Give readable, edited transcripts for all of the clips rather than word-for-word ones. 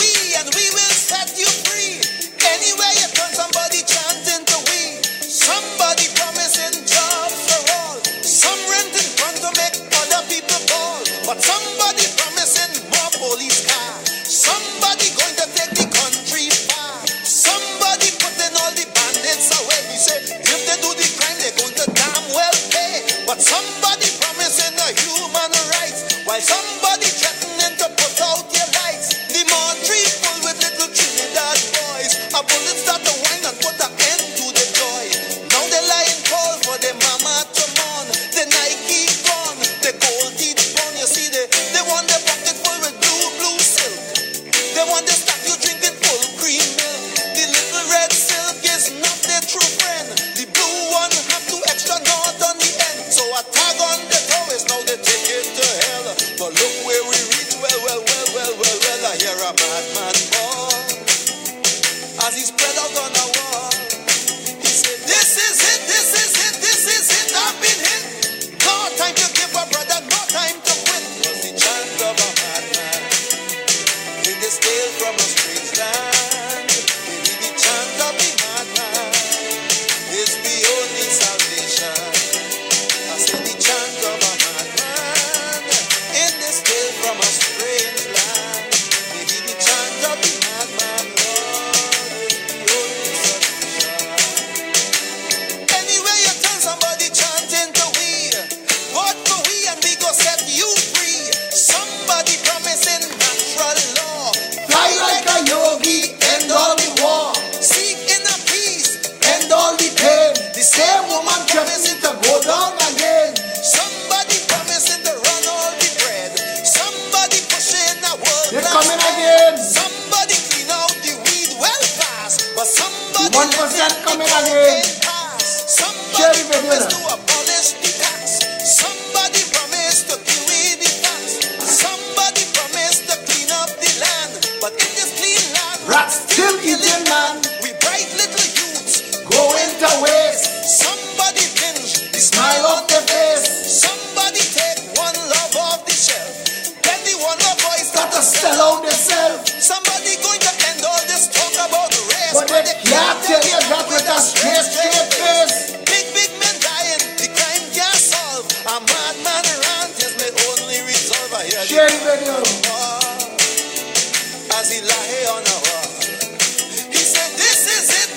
we and we will set you free. Anywhere you turn, somebody chanting to we. Somebody promising jobs for all. Some renting fun to make other people ball. But somebody promising more police cars. Somebody going to take the country far. Somebody putting all the bandits away. We say if they do the crime, they're going to damn well pay. But somebody promising a human rights, while somebody threatening to put out your lights. The Montreal full with little Trinidad boys. A bullet start to whine and put an end to the joy. Now they're lying cold for their mama to mourn. The Nike gone, the gold teeth gone. You see, they want their pocket full with blue silk. They want the statue drinking full cream milk. The little red silk is not their true friend. The blue one have two extra knots on the end. So a tag on the toe is now they take it to hell. But look where we reach, well, I hear a madman ball. As he spread out on a wall, he said, this is it, I've been hit. No time to give up, brother, no time to quit. Was the chant of a madman in this tale from a strange land. Maybe the chant of the madman is the only salvation. I said the chant of a madman in this tale from a strange land. Maybe the chant of the madman, Lord, is the only solution. Anyway, you turn, somebody chanting to we. Vote for we and we go set you free. Somebody promising natural law. Fly like a yogi, end all the war. Seek inner peace, End all the pain. The same woman promising to go down again. somebody promising to run all the bread. Somebody pushing a world They're class coming man. again. Somebody clean out the weed well fast. But somebody 1% coming let the again. campaign pass. Somebody Jerry promised Medina. to abolish the tax. Somebody promised to kill away the tax. Somebody promised to clean up the land. But in this clean land, Rats still eating man. we bright little youths. Going to waste. Somebody binge the Smile off their face. Somebody take one love off the shelf. Then the one love boys Got to sell out themselves. Somebody going to end all this talk about race. But they can't tell you that with a straight face. Big men dying, the crime can't solve. A madman rant is my only resolve. I hear Share the the video. as he lie on a wall. He said, this is it.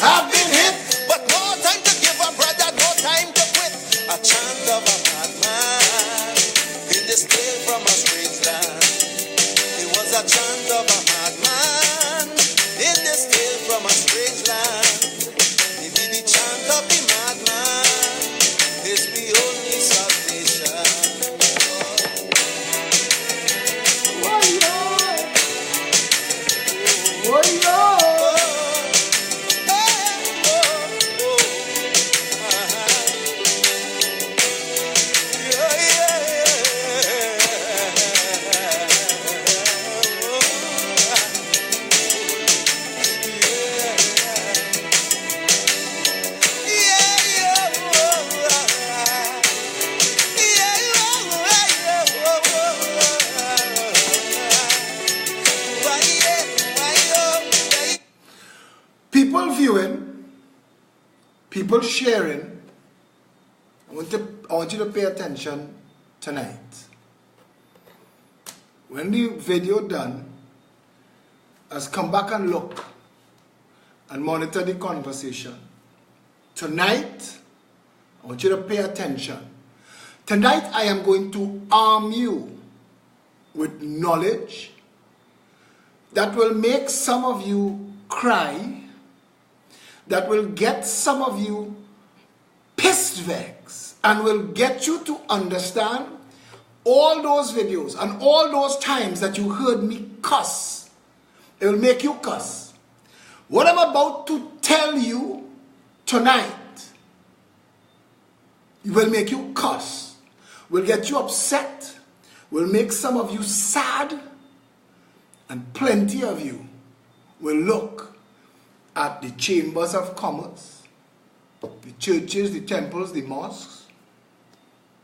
I've been hit. But no time to give up, brother, no time to quit. A chant of a madman in this tale from a strange land. It was a chant of a madman in this tale from a strange land. Maybe the chant of the madman is the only salvation. Whoa. People viewing, people sharing. I want you to pay attention tonight. When the video done, let's come back and look and monitor the conversation. Tonight, I want you to pay attention. Tonight, I am going to arm you with knowledge that will make some of you cry, that will get some of you pissed vexed, and will get you to understand all those videos and all those times that you heard me cuss. It will make you cuss. What I'm about to tell you tonight will make you cuss, will get you upset, will make some of you sad, and plenty of you will look at the chambers of commerce, the churches, the temples, the mosques,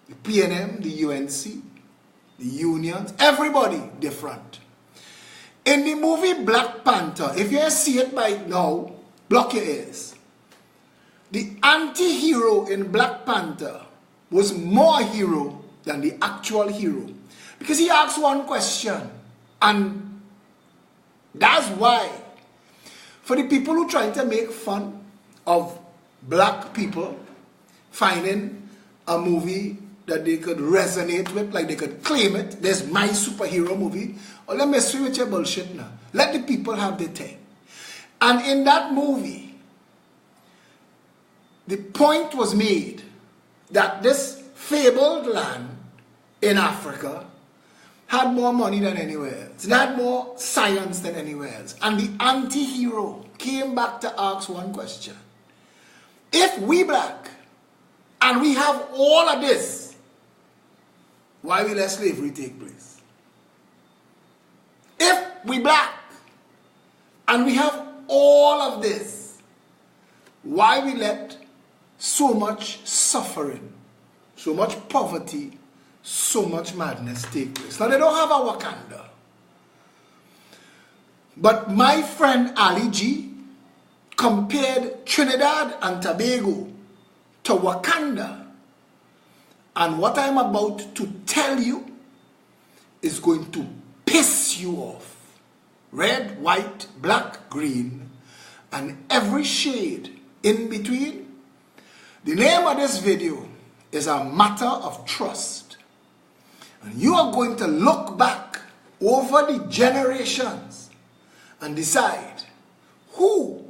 the PNM, the UNC, the unions, everybody different. In the movie Black Panther, if you see it by now, block your ears. The anti-hero in Black Panther was more a hero than the actual hero. Because he asked one question. And that's why, for the people who try to make fun of black people finding a movie that they could resonate with, like they could claim it, there's my superhero movie, or let me see with your bullshit now. Let the people have their thing. And in that movie, the point was made that this fabled land in Africa had more money than anywhere else. It had more science than anywhere else. And the anti-hero came back to ask one question. If we black, and we have all of this, why we let slavery take place? If we black, and we have all of this, why we let so much suffering, so much poverty, so much madness take place? Now they don't have a Wakanda. But my friend Ali G compared Trinidad and Tobago to Wakanda. And what I'm about to tell you is going to piss you off. Red, white, black, green, and every shade in between. The name of this video is a matter of trust. And you are going to look back over the generations and decide who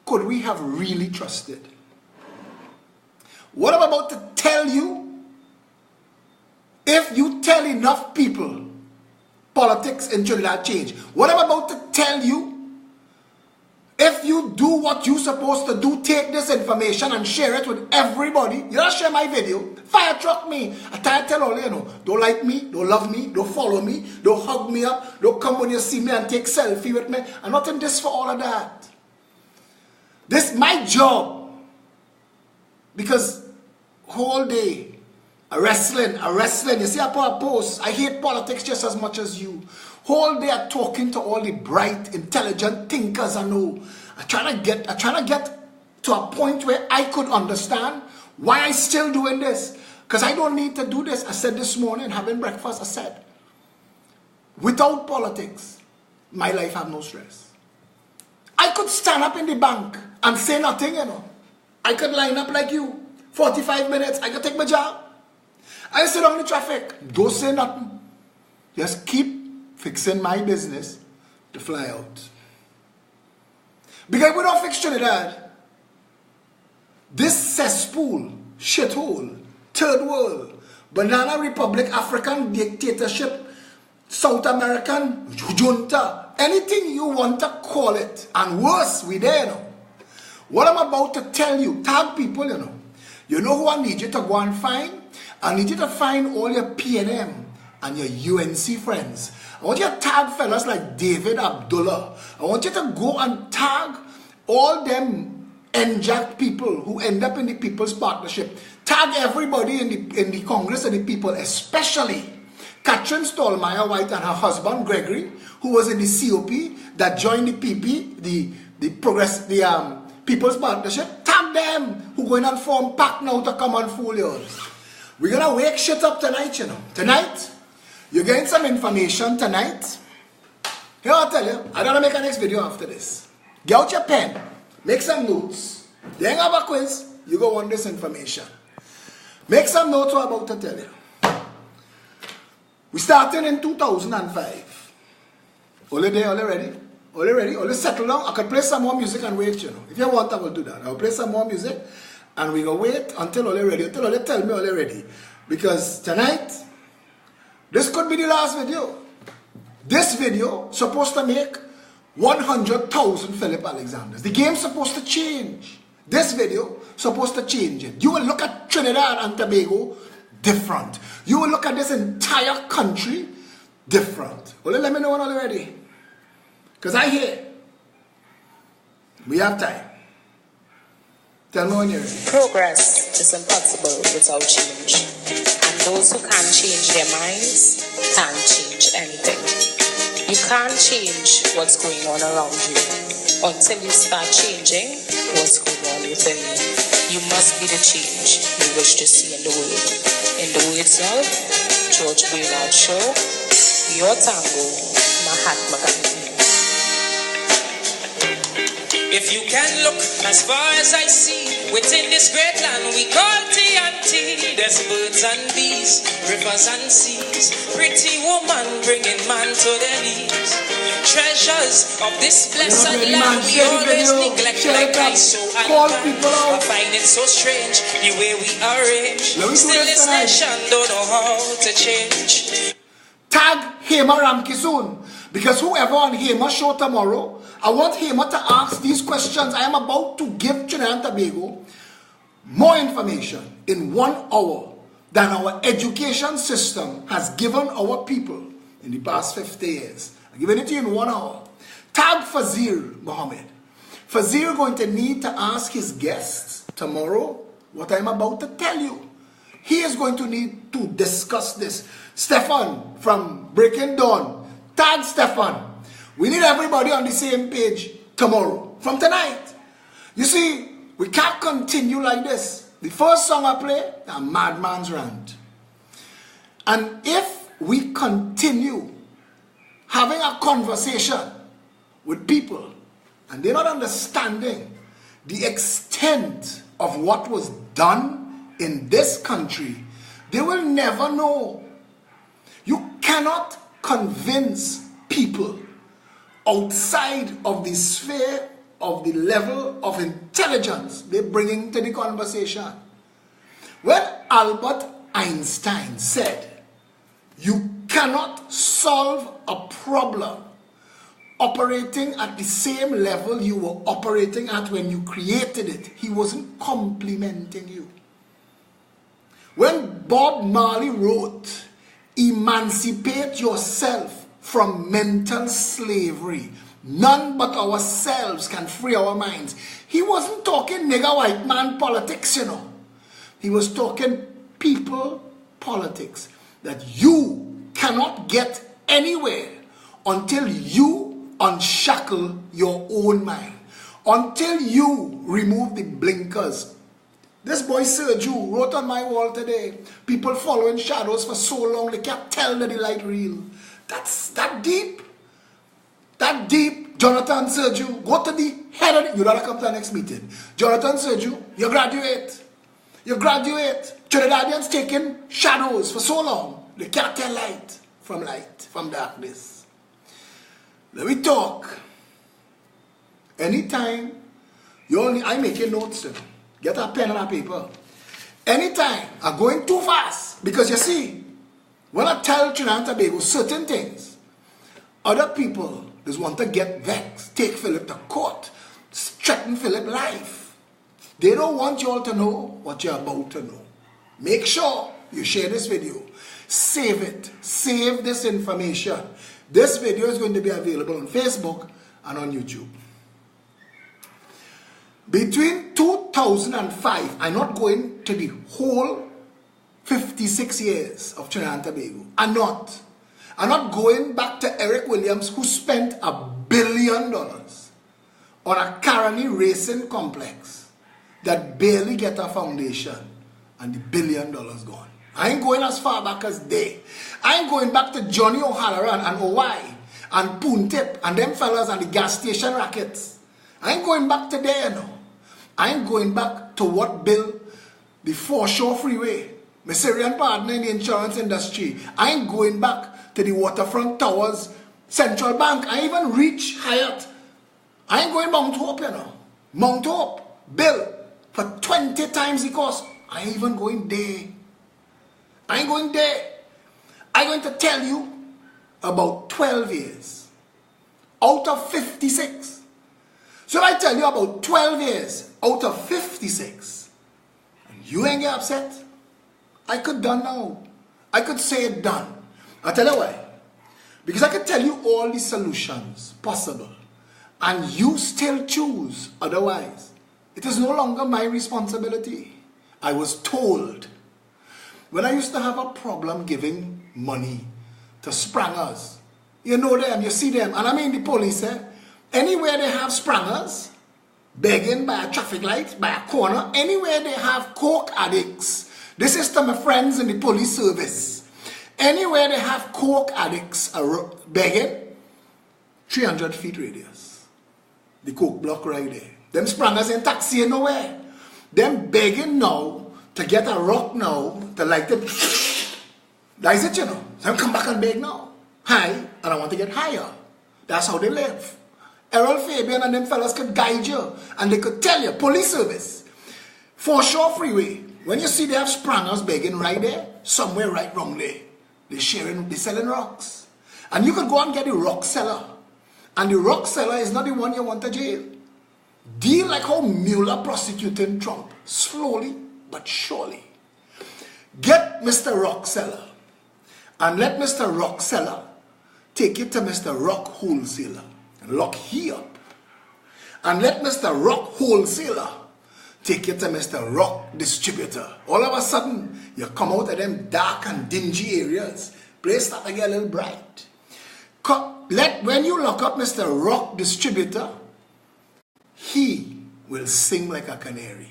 could we have really trusted. What I'm about to tell you, if you tell enough people, politics in Trinidad change. What I'm about to tell you, if you do what you're supposed to do, take this information and share it with everybody. You don't share my video, fire truck me. I tell all you know, don't like me, don't love me, don't follow me, don't hug me up, don't come when you see me and take selfie with me. I'm not in this for all of that. This is my job. Because whole day, a wrestling. You see I put a post, I hate politics just as much as you. Whole day I'm talking to all the bright, intelligent thinkers I know. I'm trying to get to a point where I could understand why I'm still doing this. Because I don't need to do this. I said this morning, having breakfast, I said, without politics, my life have no stress. I could stand up in the bank and say nothing, you know. I could line up like you, 45 minutes, I could take my job. I sit on the traffic, don't say nothing. Just keep fixing my business to fly out. Because we don't fix Trinidad, this cesspool, shithole, third world, banana republic, African dictatorship, South American junta, anything you want to call it, and worse, we there now. What I'm about to tell you, tag people, you know. You know who I need you to go and find? I need you to find all your PNM and your UNC friends. I want you to tag fellas like David Abdullah. I want you to go and tag all them NJAC people who end up in the People's Partnership. Tag everybody in the Congress and the people, especially Catherine Stallmeyer White and her husband Gregory, who was in the COP that joined the PP, the People's Partnership. Tag them who going and form pack now to come and fool yours. We're gonna wake shit up tonight, you know. Tonight, you're getting some information tonight. Here I'll tell you, I gotta make a next video after this. Get out your pen, make some notes. Then have a quiz, you go want this information. Make some notes what I'm about to tell you. We started in 2005. Only there, already? Only settle down. I could play some more music and wait, you know. If you want, I will do that. I'll play some more music and we go wait until all ready. Until all tell me all ready. Because tonight, this could be the last video. This video supposed to make 100,000 Philip Alexanders. The game's supposed to change. This video supposed to change it. You will look at Trinidad and Tobago different. You will look at this entire country different. Well, let me know when already. Because I hear we have time. Tell me when you're ready. Progress is impossible without change. And those who can't change their minds can't change anything. You can't change what's going on around you until you start changing what's going on within you. You must be the change you wish to see in the world. In the words of George Bernard Shaw, your tango, Mahatma Gandhi. If you can look as far as I see, within this great land we call TNT, there's birds and bees, rivers and seas, pretty woman bringing man to their knees. Treasures of this blessed land we always neglect like ISO and I find it so strange the way we arrange. Still this nation don't know how to change. Tag Hema Ramki soon, because whoever on Hema show tomorrow, I want Hema to ask these questions. I am about to give Trinidad and Tobago more information in 1 hour than our education system has given our people in the past 50 years. I'm giving it to you in 1 hour. Tag Fazir Mohammed. Fazir going to need to ask his guests tomorrow what I'm about to tell you. He is going to need to discuss this. Stefan from Breaking Dawn. Tag Stefan. We need everybody on the same page tomorrow, from tonight. You see, we can't continue like this. The first song I play, a Madman's Rant. And if we continue having a conversation with people and they're not understanding the extent of what was done in this country, they will never know. You cannot convince people outside of the sphere of the level of intelligence they're bringing to the conversation. When Albert Einstein said, you cannot solve a problem operating at the same level you were operating at when you created it, he wasn't complimenting you. When Bob Marley wrote, emancipate yourself from mental slavery, none but ourselves can free our minds, he wasn't talking nigger white man politics, you know. He was talking people politics, that you cannot get anywhere until you unshackle your own mind, until you remove the blinkers. This boy Sergio wrote on my wall today, people following shadows for so long they can't tell that the light real. That's that deep. That deep. Jonathan Sergio, go to the head of it. You gotta come to the next meeting. Jonathan Sergio, you graduate. You graduate. Trinidadians taking shadows for so long. They can't tell light, from darkness. Let me talk. Anytime I making notes to get a pen and a paper. Anytime I'm going too fast, because you see, when I tell Trinidad and Tobago certain things, other people just want to get vexed, take Philip to court, threaten Philip's life. They don't want you all to know what you're about to know. Make sure you share this video. Save it. Save this information. This video is going to be available on Facebook and on YouTube. Between 2005, I'm not going to the whole 56 years of Trinidad and Tobago. I'm not going back to Eric Williams, who spent $1 billion on a Caroni racing complex that barely get a foundation, and the $1 billion gone. I ain't going as far back as they. I ain't going back to Johnny O'Halloran and Owai and Poontip and them fellas and the gas station rackets. I ain't going back to there, no. I ain't going back to what built the Foreshore Freeway, my Syrian partner in the insurance industry. I ain't going back to the waterfront towers, Central Bank. I even reach Hyatt. I ain't going Mount Hope, you know. Mount Hope, built for 20 times the cost. I ain't even going there. I ain't going there. I'm going to tell you about 12 years out of 56. So if I tell you about 12 years out of 56, and you ain't get upset, I could done now. I could say it done. I'll tell you why. Because I could tell you all the solutions possible, and you still choose otherwise. It is no longer my responsibility. I was told. When I used to have a problem giving money to sprangers You know them, you see them. And I mean the police, anywhere they have sprangers, begging by a traffic light, by a corner, anywhere they have coke addicts. This is to my friends in the police service. Anywhere they have coke addicts begging, 300 feet radius. The coke block right there. Them sprangers in taxi nowhere. Them begging now to get a rock now to light it. That's it, you know. So come back and beg now. High, and I want to get higher. That's how they live. Errol Fabian and them fellas could guide you, and they could tell you, police service, Foreshore Freeway, when you see they have sprangers begging right there, somewhere right wrong there, they're selling rocks. And you could go and get the rock seller. And the rock seller is not the one you want to jail. Deal like how Mueller prosecuting Trump, slowly but surely. Get Mr. Rock Seller, and let Mr. Rock Seller take it to Mr. Rock Wholesaler and lock he up. And let Mr. Rock Wholesaler take it to Mr. Rock Distributor. All of a sudden, you come out of them dark and dingy areas. Place start to get a little bright. When you lock up Mr. Rock Distributor, he will sing like a canary.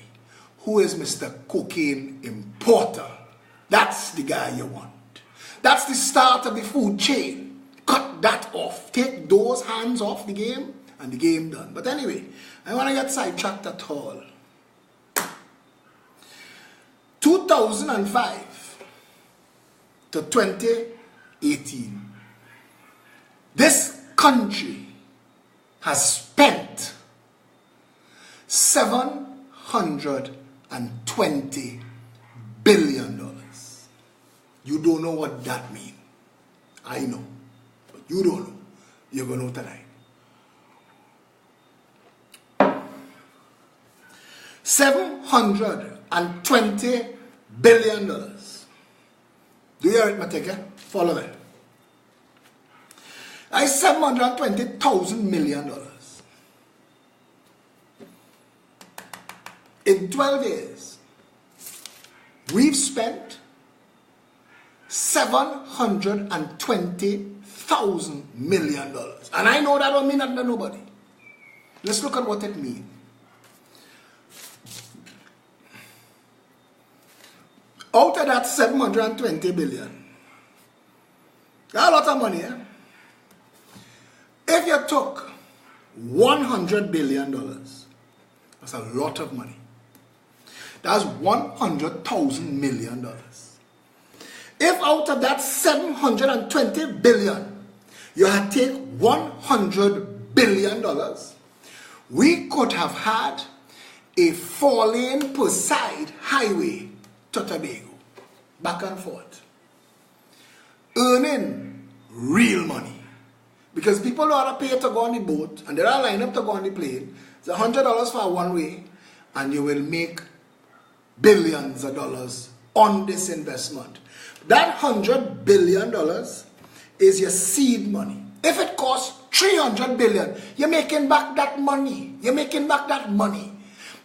Who is Mr. Cocaine Importer? That's the guy you want. That's the start of the food chain. Cut that off. Take those hands off the game, and the game done. But anyway, I want to get sidetracked at all. 2005 to 2018. This country has spent $720 billion. You don't know what that means. I know. But you don't know. You're going to know tonight. $720 billion. Do your arithmetic, eh? Follow me. That's $720,000 million. In 12 years, we've spent $720,000 million. And I know that don't mean nothing to nobody. Let's look at what it means. Out of that 720 billion, that's a lot of money, eh? If you took $100 billion, that's a lot of money. That's $100,000 million. If out of that 720 billion, you had take $100 billion, we could have had a 4-lane per side highway to Tobago, back and forth, earning real money. Because people know how to pay to go on the boat, and they're all lined up to go on the plane. It's $100 for one way, and you will make billions of dollars on this investment. That $100 billion is your seed money. If it costs $300 billion, you're making back that money. You're making back that money.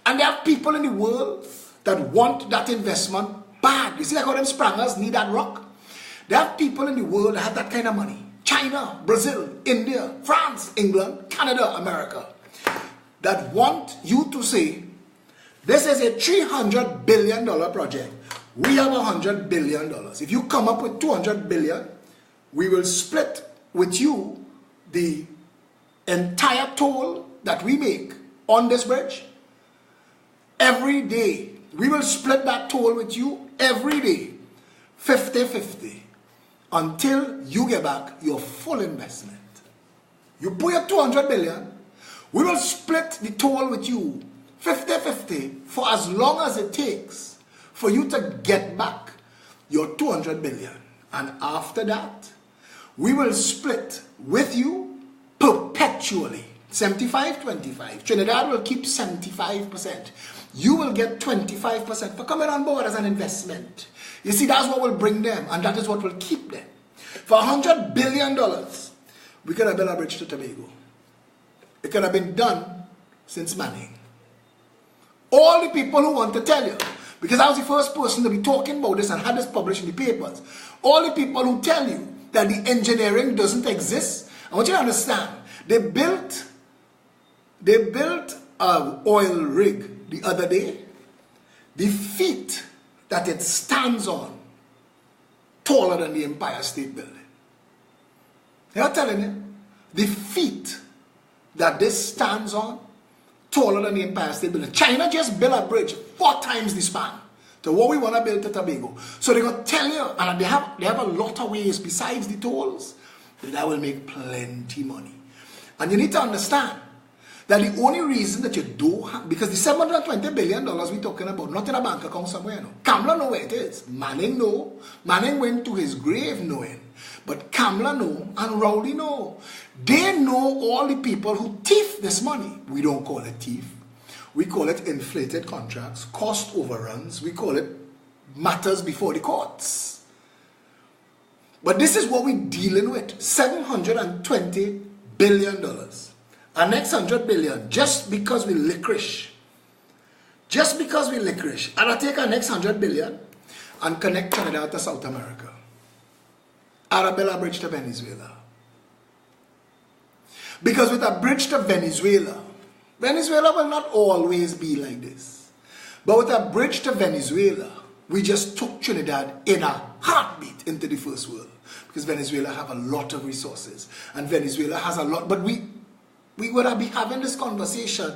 And there are people in the world that want that investment bad. You see like how them sprangers need that rock? There are people in the world that have that kind of money. China, Brazil, India, France, England, Canada, America, that want you to say, this is a $300 billion project. We have $100 billion. If you come up with $200 billion, we will split with you the entire toll that we make on this bridge every day. We will split that toll with you every day, 50-50. Until you get back your full investment. You put your $200 billion, we will split the toll with you 50-50 for as long as it takes for you to get back your $200 billion. And after that, we will split with you perpetually. 75-25. Trinidad will keep 75%. You will get 25% for coming on board as an investment. You see, that's what will bring them, and that is what will keep them. For $100 billion, we could have built a bridge to Tobago. It could have been done since Manning. All the people who want to tell you, because I was the first person to be talking about this and had this published in the papers, all the people who tell you that the engineering doesn't exist? I want you to understand. They built an oil rig the other day. The feet that it stands on, taller than the Empire State Building. They're telling you, the feet that this stands on, taller than the Empire State Building. China just built a bridge 4 times the span to what we want to build to Tobago. So they're going to tell you, and they have a lot of ways besides the tolls, that will make plenty money. And you need to understand that the only reason that you do have, because the $720 billion we're talking about, not in a bank account somewhere, no. Kamla know where it is. Manning know. Manning went to his grave knowing. But Kamla know and Rowley know. They know all the people who thief this money. We don't call it thief. We call it inflated contracts, cost overruns. We call it matters before the courts. But this is what we're dealing with. $720 billion. Our next $100 billion, just because we licorice. Just because we licorice. And I take our next $100 billion and connect Canada to South America. Arabella bridge to Venezuela. Because with a bridge to Venezuela, Venezuela will not always be like this. But with a bridge to Venezuela, we just took Trinidad in a heartbeat into the first world. Because Venezuela have a lot of resources. And Venezuela has a lot, but we would have been having this conversation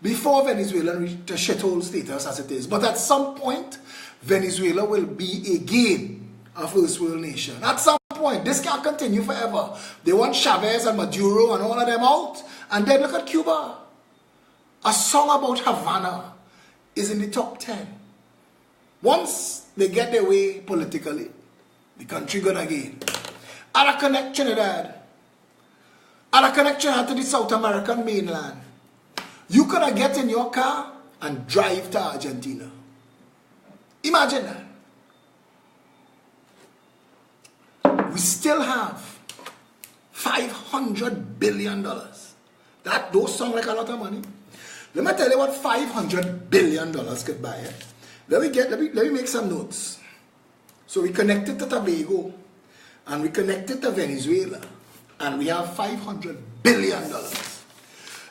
before Venezuela reached a shithole status as it is. But at some point, Venezuela will be again a first world nation. At some point, this can't continue forever. They want Chavez and Maduro and all of them out. And then look at Cuba. A song about Havana is in the top 10. Once they get their way politically, the country gonna gain. And I connect Trinidad. And a connection to the South American mainland. You could get in your car and drive to Argentina. Imagine that. We still have $500 billion. That those sound like a lot of money. Let me tell you what $500 billion could buy. Let me make some notes. So we connected to Tobago and we connected to Venezuela. And we have $500 billion.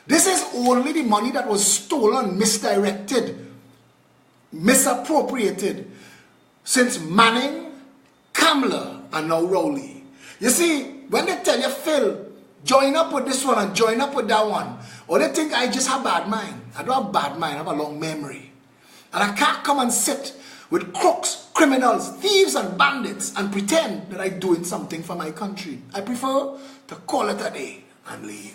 This is only the money that was stolen, misdirected, misappropriated since Manning, Kamla, and now Rowley. You see, when they tell you, Phil, join up with this one and join up with that one, or they think I just have bad mind. I don't have bad mind, I have a long memory. And I can't come and sit with crooks, criminals, thieves, and bandits and pretend that I'm doing something for my country. I prefer to call it a day and leave.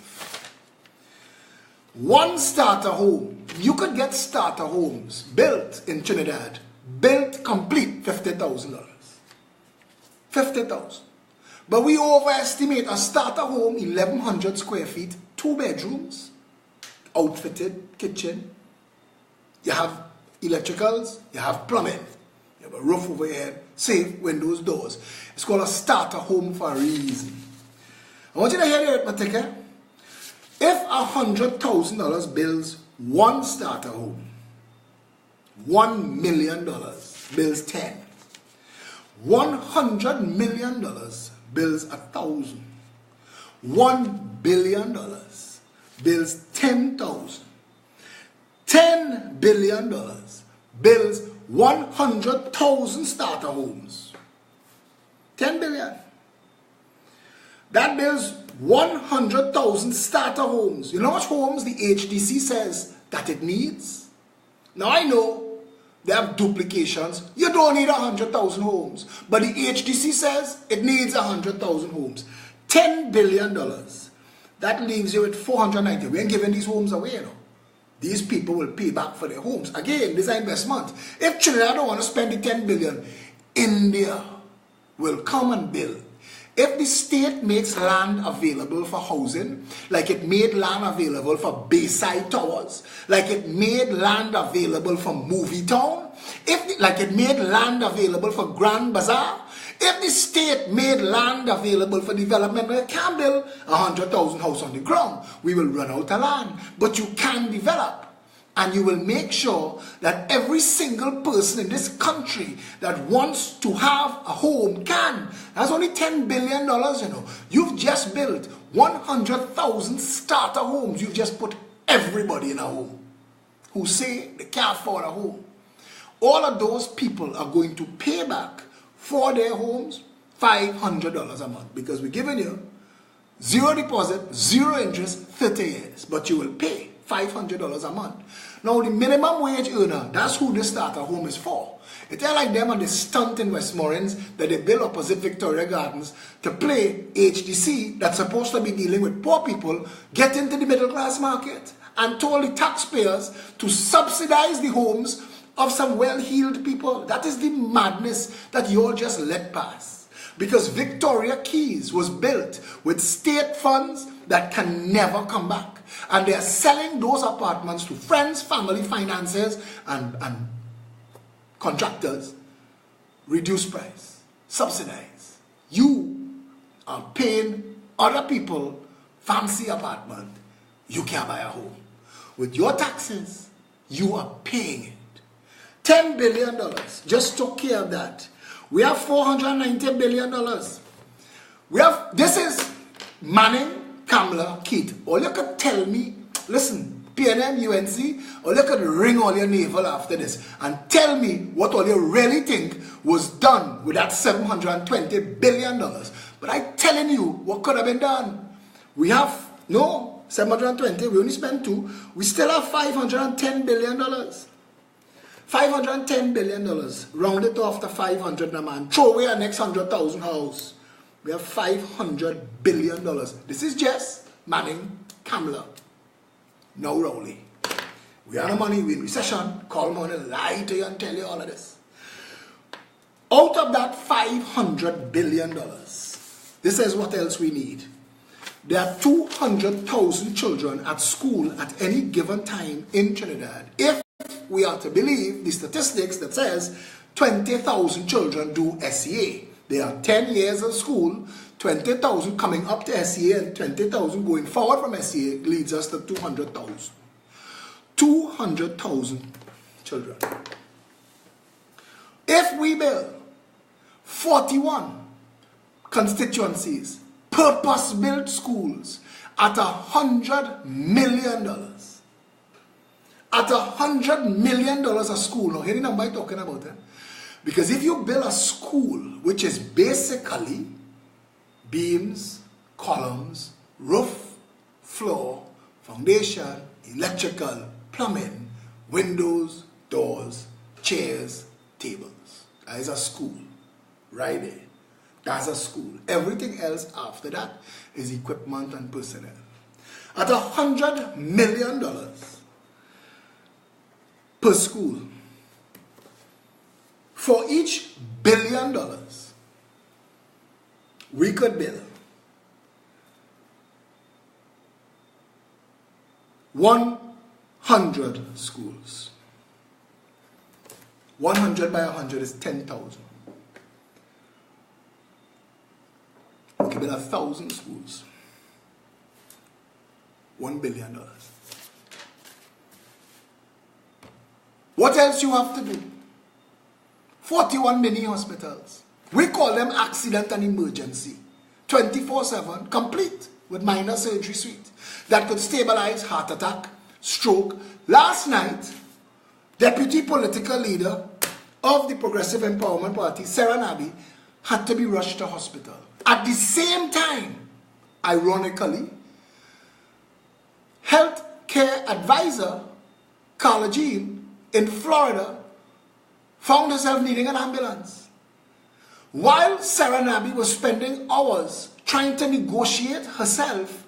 One starter home. You could get starter homes built in Trinidad, built complete, $50,000. $50,000. But we overestimate a starter home, 1,100 square feet, 2 bedrooms, outfitted kitchen. You have electricals, you have plumbing, you have a roof over your head, safe, windows, doors. It's called a starter home for a reason. I want you to hear the arithmetic. If $100,000 builds one starter home, $1 million builds 10. $100 million builds 1,000. $1 billion builds 10,000. $10 billion builds 100,000 starter homes. 10 billion. That builds 100,000 starter homes. You know how much homes the HDC says that it needs? Now I know they have duplications. You don't need 100,000 homes. But the HDC says it needs 100,000 homes. $10 billion. That leaves you with 490. We ain't giving these homes away, you know. These people will pay back for their homes. Again, this is investment. If Trinidad don't want to spend the 10 billion, India will come and build. If the state makes land available for housing, like it made land available for Bayside Towers, like it made land available for Movie Town, like it made land available for Grand Bazaar, if the state made land available for development, we can't build 100,000 houses on the ground. We will run out of land. But you can develop. And you will make sure that every single person in this country that wants to have a home can. That's only $10 billion, you know. You've just built 100,000 starter homes. You've just put everybody in a home who say they can't afford a home. All of those people are going to pay back for their homes $500 a month, because we're giving you zero deposit, zero interest, 30 years. But you will pay $500 a month. Now the minimum wage earner, that's who this starter home is for. It's like them on the stunt in Westmoreland that they build opposite Victoria Gardens to play HDC that's supposed to be dealing with poor people, get into the middle class market and told the taxpayers to subsidize the homes of some well-heeled people. That is the madness that you all just let pass. Because Victoria Keys was built with state funds that can never come back. And they are selling those apartments to friends, family, financiers, and contractors. Reduce price. Subsidize. You are paying other people fancy apartment. You can't buy a home. With your taxes, you are paying it. $10 billion. Just took care of that. We have $490 billion. This is Manning, Kamala, Keith. All you could tell me, listen, PNM, UNC, all you could ring all your navel after this and tell me what all you really think was done with that $720 billion. But I'm telling you what could have been done. We have, no, 720, we only spent 2. We still have $510 billion. $510 billion. Round it off to 500 a man. Throw away our next 100,000 house. We have $500 billion. This is just Manning, Kamala. No Rowley. We are no money, we in recession. Call money, lie to you and tell you all of this. Out of that $500 billion, this is what else we need. There are 200,000 children at school at any given time in Trinidad. If we are to believe the statistics that says 20,000 children do SEA. They are 10 years of school, 20,000 coming up to SEA and 20,000 going forward from SEA leads us to 200,000. 200,000 children. If we build 41 constituencies, purpose-built schools at $100 million, at $100 million a school. Now, hear the number I'm talking about. Because if you build a school, which is basically beams, columns, roof, floor, foundation, electrical, plumbing, windows, doors, chairs, tables. That is a school. Right there. That's a school. Everything else after that is equipment and personnel. At $100 million per school, for each $1 billion, we could build 100 schools. 100 by 100 is 10,000. We could build 1,000 schools. $1 billion. What else you have to do? 41 mini hospitals. We call them accident and emergency. 24/7, complete with minor surgery suite that could stabilize heart attack, stroke. Last night, deputy political leader of the Progressive Empowerment Party, Sarah Nabi, had to be rushed to hospital. At the same time, ironically, health care advisor Carla Jean in Florida found herself needing an ambulance. While Sarah Nabi was spending hours trying to negotiate herself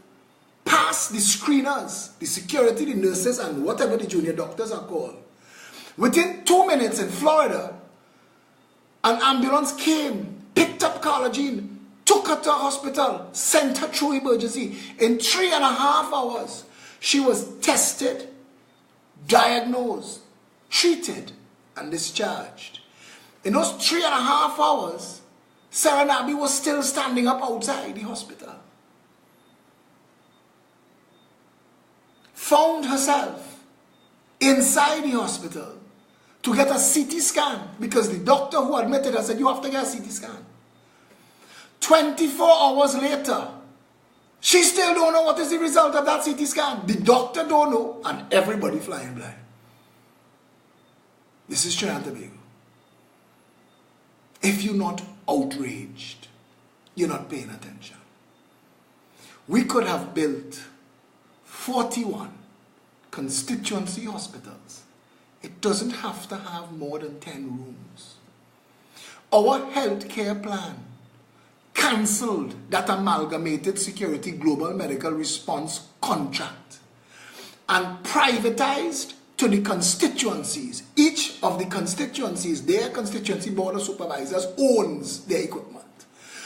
past the screeners, the security, the nurses, and whatever the junior doctors are called. Within 2 minutes in Florida, an ambulance came, picked up Carla Jean, took her to a hospital, sent her through emergency. In 3.5 hours, she was tested, diagnosed, treated, and discharged. In those 3.5 hours, Sarah Nabi was still standing up outside the hospital. Found herself inside the hospital to get a CT scan because the doctor who admitted her said, you have to get a CT scan. 24 hours later, she still don't know what is the result of that CT scan. The doctor don't know, and everybody flying blind. This is Trinidad and Tobago. If you're not outraged, you're not paying attention. We could have built 41 constituency hospitals. It doesn't have to have more than 10 rooms. Our healthcare plan cancelled that amalgamated security global medical response contract and privatized to the constituencies. Each of the constituencies, their constituency board of supervisors owns their equipment.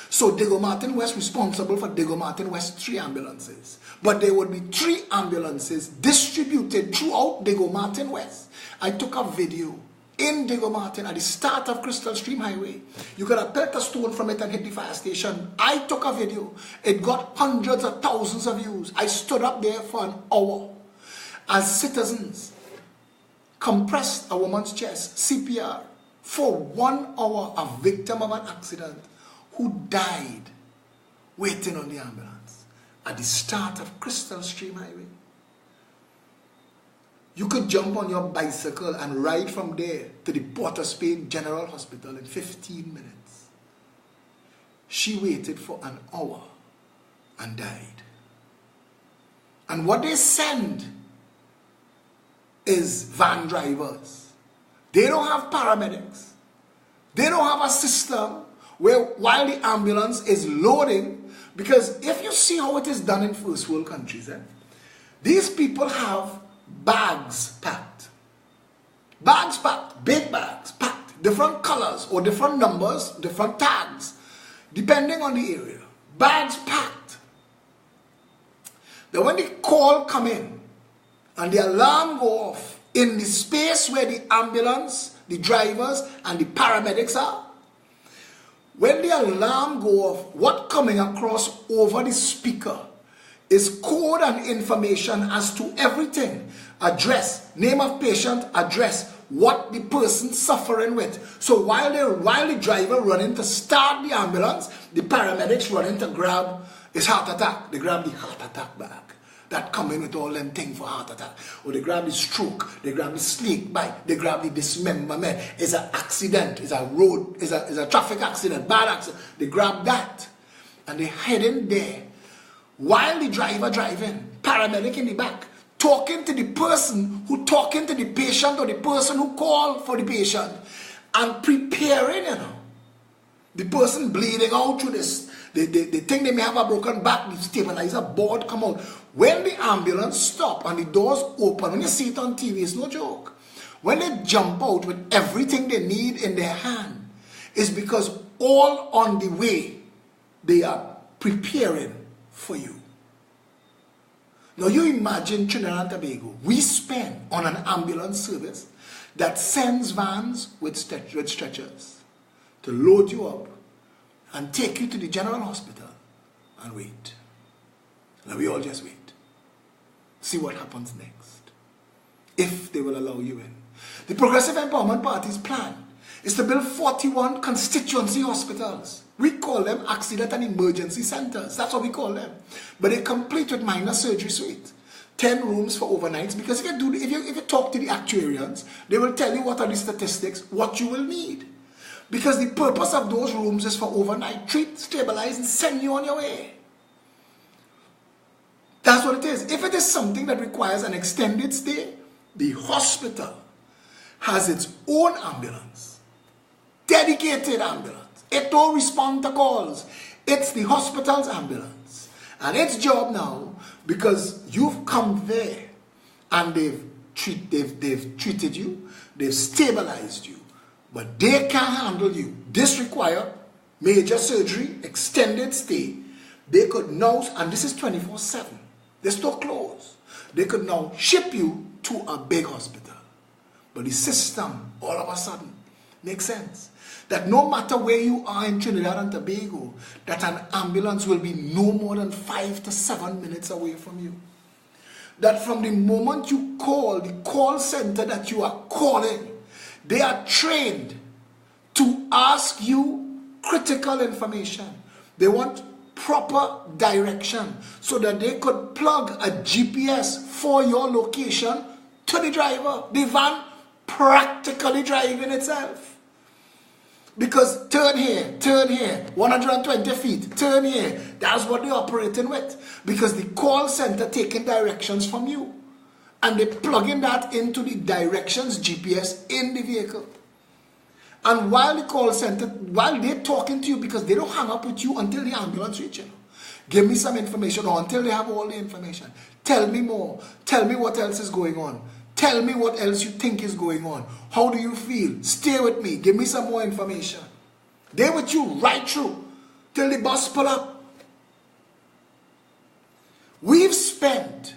So Diego Martin West responsible for Diego Martin West 3 ambulances. But there would be 3 ambulances distributed throughout Diego Martin West. I took a video in Diego Martin at the start of Crystal Stream Highway. You could have picked a stone from it and hit the fire station. I took a video. It got hundreds of thousands of views. I stood up there for an hour as citizens compressed a woman's chest, CPR, for 1 hour, a victim of an accident who died waiting on the ambulance at the start of Crystal Stream Highway. You could jump on your bicycle and ride from there to the Port of Spain General Hospital in 15 minutes. She waited for an hour and died. And what they send is van drivers. They don't have paramedics. They don't have a system where while the ambulance is loading, because if you see how it is done in first world countries, these people have bags packed. Bags packed, big bags packed, different colors or different numbers, different tags, depending on the area. Bags packed. Then when the call come in and the alarm go off in the space where the ambulance, the drivers and the paramedics are, when the alarm go off, what coming across over the speaker is code and information as to everything. Address, name of patient, address, what the person suffering with. So while the driver running to start the ambulance, the paramedics running to grab his heart attack. They grab the heart attack bag that come in with all them things for heart attack. Or they grab the stroke, they grab the snake bite, they grab the dismemberment. It's an accident, it's a road, it's a traffic accident, bad accident. They grab that and they head in there. While the driver driving, paramedic in the back, talking to the person who talking to the patient or the person who called for the patient and preparing, the person bleeding out through this. They think they may have a broken back, the stabilizer board come out. When the ambulance stop and the doors open, when you see it on TV, it's no joke. When they jump out with everything they need in their hand, it's because all on the way, they are preparing for you. Now you imagine Trinidad and Tobago, we spend on an ambulance service that sends vans with stretchers to load you up and take you to the general hospital and wait. Now we all just wait. See what happens next. If they will allow you in. The Progressive Empowerment Party's plan is to build 41 constituency hospitals. We call them accident and emergency centers. That's what we call them. But they complete with minor surgery suite. 10 rooms for overnights. Because if you talk to the actuarians, they will tell you what are the statistics, what you will need. Because the purpose of those rooms is for overnight. Treat, stabilize, and send you on your way. That's what it is. If it is something that requires an extended stay, the hospital has its own ambulance. Dedicated ambulance. It don't respond to calls. It's the hospital's ambulance. And its job now, because you've come there and they've treated you, they've stabilized you, but they can't handle you. This requires major surgery, extended stay. They could now, and this is 24/7, they're still closed. They could now ship you to a big hospital. But the system, all of a sudden, makes sense. That no matter where you are in Trinidad and Tobago, that an ambulance will be no more than 5 to 7 minutes away from you. that from the moment you call, the call center that you are calling, they are trained to ask you critical information. They want proper direction so that they could plug a GPS for your location to the driver. The van practically driving itself. Because turn here, 120 feet, turn here. That's what they're operating with. Because the call center taking directions from you. And they're plugging that into the directions GPS in the vehicle. And while the call center, while they're talking to you, because they don't hang up with you until the ambulance reaches you. Give me some information, or until they have all the information. Tell me more. Tell me what else is going on. Tell me what else you think is going on. How do you feel? Stay with me. Give me some more information. They're with you right through till the bus pull up. We've spent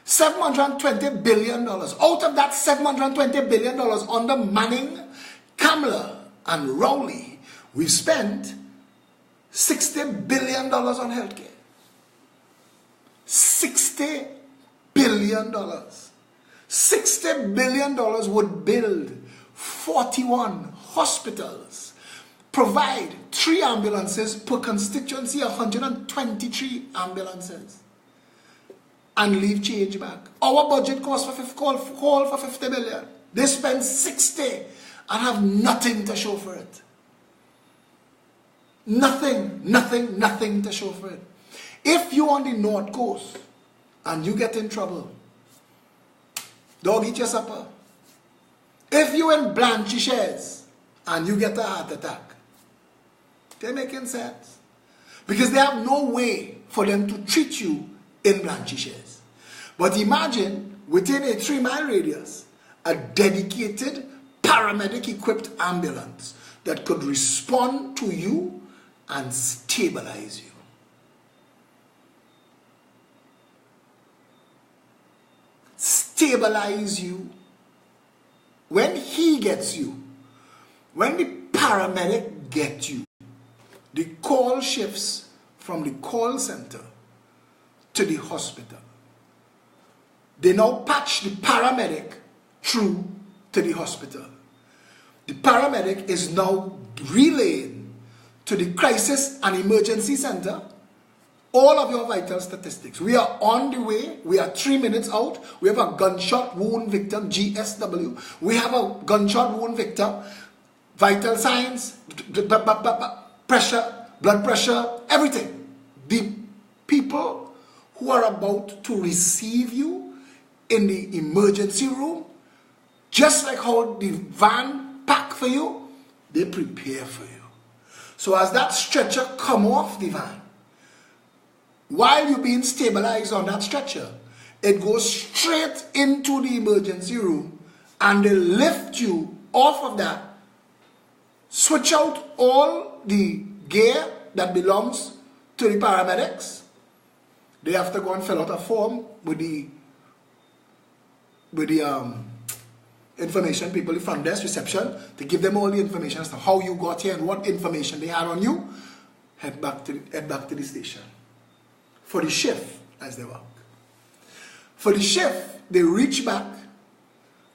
$720 billion. Out of that $720 billion under Manning, Kamala, and Rowley, we've spent $60 billion on healthcare. $60 billion. $60 billion would build 41 hospitals, provide 3 ambulances per constituency, 123 ambulances, and leave change back. Our budget call for 50 billion. They spend 60 and have nothing to show for it. Nothing to show for it. If you're on the North Coast and you get in trouble, dog eat your supper. If you in Blanchishes and you get a heart attack, they're making sense. Because they have no way for them to treat you in Blanchishes. But imagine within a 3-mile radius, a dedicated paramedic equipped ambulance that could respond to you and stabilize you. Stabilize you. When he gets you, when the paramedic gets you, the call shifts from the call center to the hospital. They now patch the paramedic through to the hospital. The paramedic is now relaying to the crisis and emergency center all of your vital statistics. We are on the way. We are 3 minutes out. We have a gunshot wound victim, GSW. We have a gunshot wound victim, vital signs, pressure, blood pressure, everything. The people who are about to receive you in the emergency room, just like how the van pack for you, they prepare for you. So as that stretcher come off the van, while you're being stabilized on that stretcher, it goes straight into the emergency room and they lift you off of that, switch out all the gear that belongs to the paramedics. They have to go and fill out a form with the information people, the front desk reception, to give them all the information as to how you got here and what information they had on you. Head back to the station for the shift as they work. For the shift, they reach back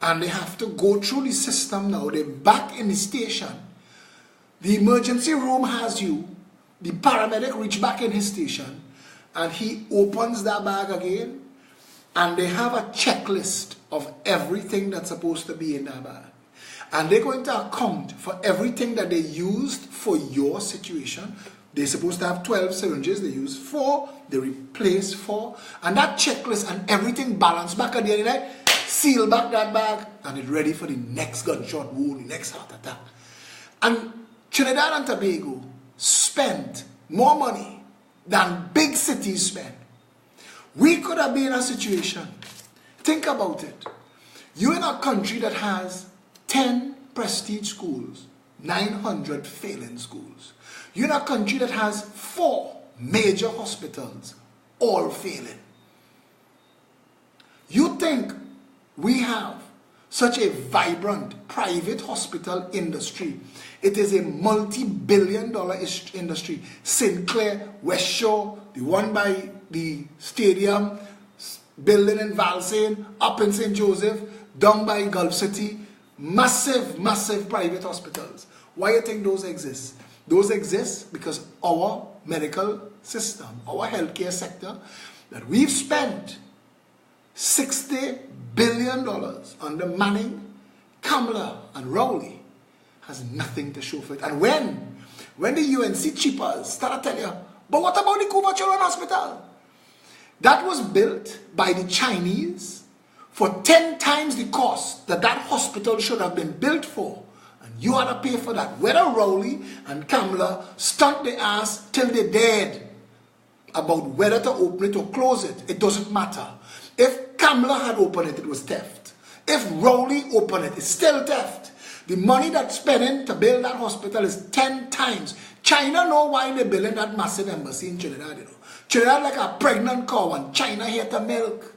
and they have to go through the system now. They're back in the station. The emergency room has you. The paramedic reach back in his station and he opens that bag again and they have a checklist of everything that's supposed to be in that bag. And they're going to account for everything that they used for your situation. They're supposed to have 12 syringes. They use 4. They replace 4. And that checklist and everything balanced back at the end of the night, seal back that bag, and it's ready for the next gunshot wound, the next heart attack. And Trinidad and Tobago spent more money than big cities spend. We could have been in a situation. Think about it. You're in a country that has 10 prestige schools, 900 failing schools. You're in a country that has 4 major hospitals, all failing. You think we have such a vibrant private hospital industry? It is a multi-billion-dollar industry. Sinclair, West Shore, the one by the stadium, building in Valsayn, up in St. Joseph, down by Gulf City, massive, massive private hospitals. Why do you think those exist? Those exist because our medical system, our healthcare sector, that we've spent $60 billion under Manning, Kamala, and Rowley, has nothing to show for it. And when the UNC cheapers started telling you, but what about the Cuba Children's Hospital? That was built by the Chinese for 10 times the cost that that hospital should have been built for. And you had to pay for that. Whether Rowley and Kamala stunt their ass till they're dead about whether to open it or close it, it doesn't matter. If Kamala had opened it, it was theft. If Rowley opened it, it's still theft. The money that's spending to build that hospital is 10 times. China know why they're building that massive embassy in Trinidad, you know. Trinidad like a pregnant cow and China here to milk.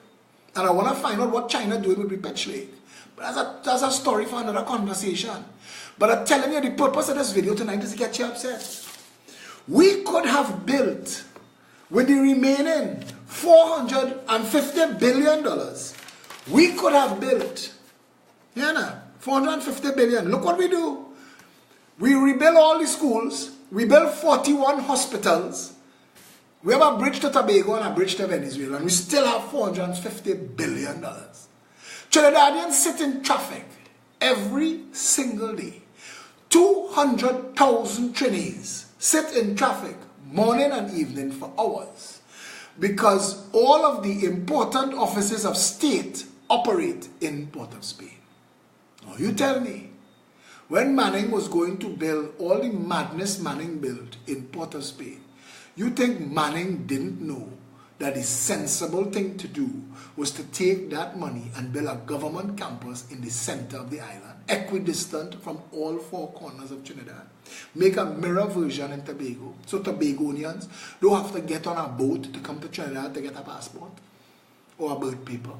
And I want to find out what China doing with repatriate. But that's a story for another conversation. But I'm telling you, the purpose of this video tonight is to get you upset. We could have built, with the remaining $450 billion, we could have built, $450 billion. Look what we do. We rebuild all the schools. We build 41 hospitals. We have a bridge to Tobago and a bridge to Venezuela, and we still have $450 billion. Trinidadians sit in traffic every single day. 200,000 Trinis sit in traffic morning and evening for hours because all of the important offices of state operate in Port of Spain. Now you tell me, when Manning was going to build all the madness Manning built in Port of Spain, you think Manning didn't know that the sensible thing to do was to take that money and build a government campus in the center of the island, equidistant from all four corners of Trinidad. Make a mirror version in Tobago, so Tobagonians don't have to get on a boat to come to Trinidad to get a passport, or a birth paper,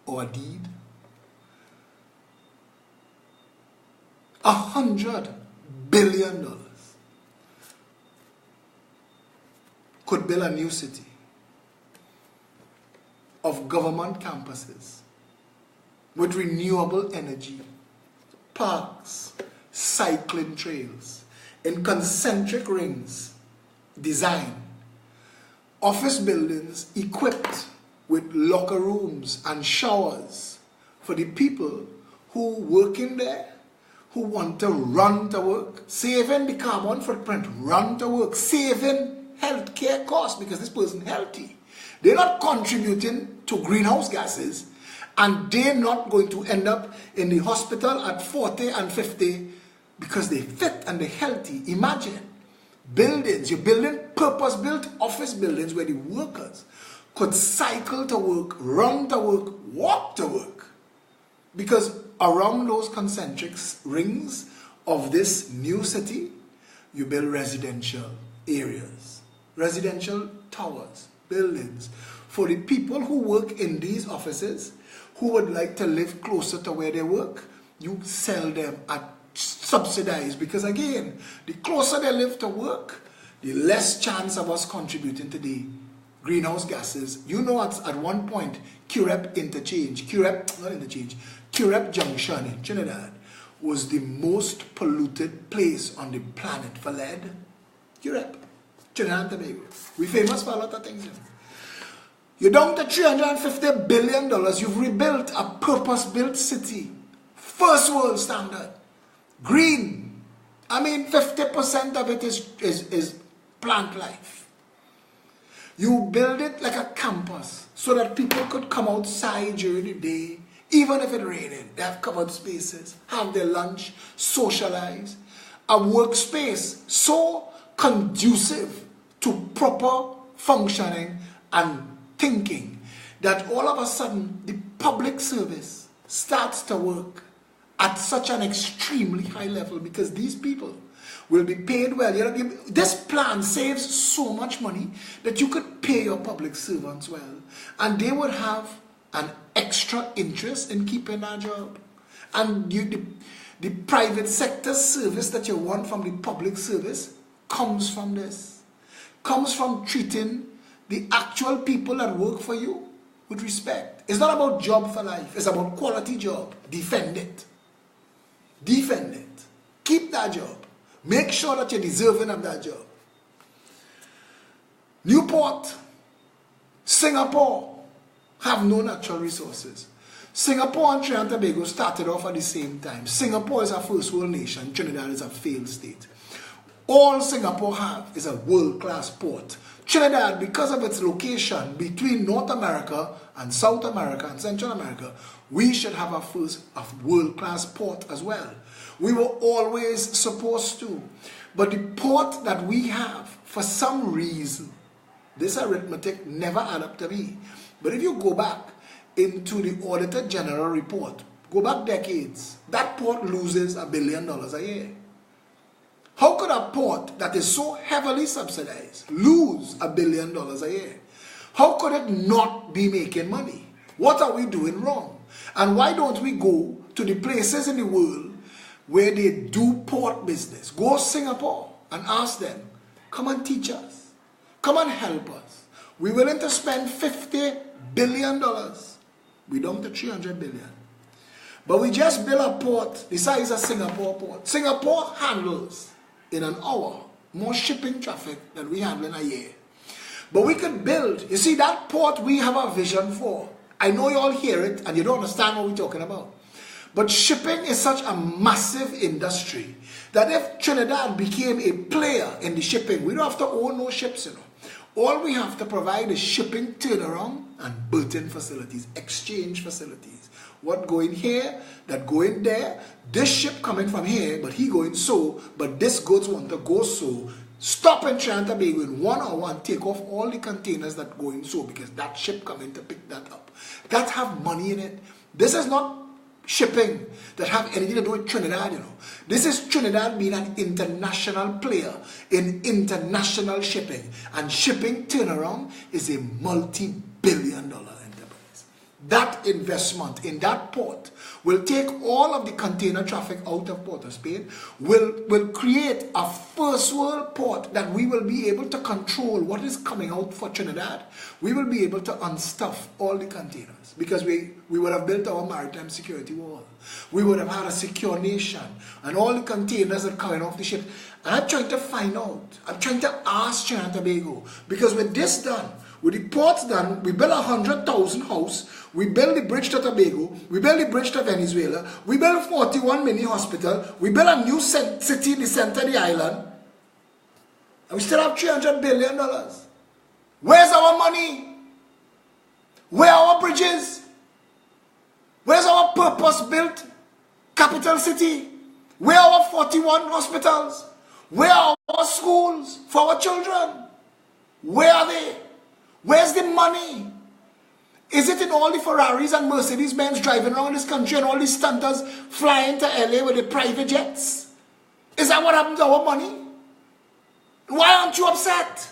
or a deed. $100 billion could build a new city of government campuses with renewable energy, parks, cycling trails, in concentric rings design, office buildings equipped with locker rooms and showers for the people who work in there, who want to run to work, saving the carbon footprint, run to work, saving healthcare costs because this person healthy. They're not contributing to greenhouse gases, and they're not going to end up in the hospital at 40 and 50 because they're fit and they're healthy. Imagine buildings, you're building purpose-built office buildings where the workers could cycle to work, run to work, walk to work. Because around those concentric rings of this new city, you build residential areas, residential towers, buildings for the people who work in these offices who would like to live closer to where they work. You sell them at subsidized, because again, the closer they live to work, the less chance of us contributing to the greenhouse gases. You know, at one point, Curep Junction in Trinidad was the most polluted place on the planet for lead. Curep, Trinidad and Tobago. We're famous for a lot of things. You know. You're down to $350 billion. You've rebuilt a purpose-built city. First world standard. Green. I mean, 50% of it is plant life. You build it like a campus so that people could come outside during the day, even if it's raining. They have covered spaces, have their lunch, socialize. A workspace so conducive to proper functioning and thinking that all of a sudden the public service starts to work at such an extremely high level because these people will be paid well. You know, this plan saves so much money that you could pay your public servants well, and they would have an extra interest in keeping that job. And the private sector service that you want from the public service comes from this, comes from treating the actual people that work for you with respect. It's not about job for life. It's about quality job. Defend it. Defend it. Keep that job. Make sure that you're deserving of that job. Newport, Singapore have no natural resources. Singapore and Trinidad and Tobago started off at the same time. Singapore is a first world nation. Trinidad is a failed state. All Singapore have is a world-class port. Trinidad, because of its location between North America and South America and Central America, we should have a first world-class port as well. We were always supposed to. But the port that we have, for some reason, this arithmetic never add up to me. But if you go back into the Auditor General report, go back decades, that port loses $1 billion a year. How could a port that is so heavily subsidized lose $1 billion a year? How could it not be making money? What are we doing wrong? And why don't we go to the places in the world where they do port business? Go to Singapore and ask them, come and teach us. Come and help us. We're willing to spend $50 billion. We're down to $300 billion. But we just built a port the size of Singapore port. Singapore handles in an hour more shipping traffic than we handle in a year. But we could build, you see, that port we have a vision for. I know you all hear it and you don't understand what we're talking about. But shipping is such a massive industry that if Trinidad became a player in the shipping, we don't have to own no ships, you know. All we have to provide is shipping turnaround and berthing facilities, exchange facilities. What going here, that going there, this ship coming from here, but he going so, but this goods want to go so. Stop in Trinidad and Tobago in 1 hour and take off all the containers that going so, because that ship coming to pick that up. That have money in it. This is not shipping that have anything to do with Trinidad, you know. This is Trinidad being an international player in international shipping. And shipping turnaround is a multi-billion-dollar enterprise. That investment in that port will take all of the container traffic out of Port of Spain, will create a first world port that we will be able to control what is coming out for Trinidad. We will be able to unstuff all the containers because we would have built our maritime security wall. We would have had a secure nation and all the containers are coming off the ship. And I'm trying to find out, I'm trying to ask Trinidad and Tobago, because with this done, with the ports done, we build 100,000 house, we build the bridge to Tobago, we build the bridge to Venezuela, we build 41 mini hospital, we build a new city in the center of the island, and we still have $300 billion. Where's our money? Where are our bridges? Where's our purpose-built capital city? Where are our 41 hospitals? Where are our schools for our children? Where are they? Where's the money? Is it in all the Ferraris and Mercedes-Benz driving around this country and all these stunters flying to LA with the private jets? Is that what happened to our money? Why aren't you upset?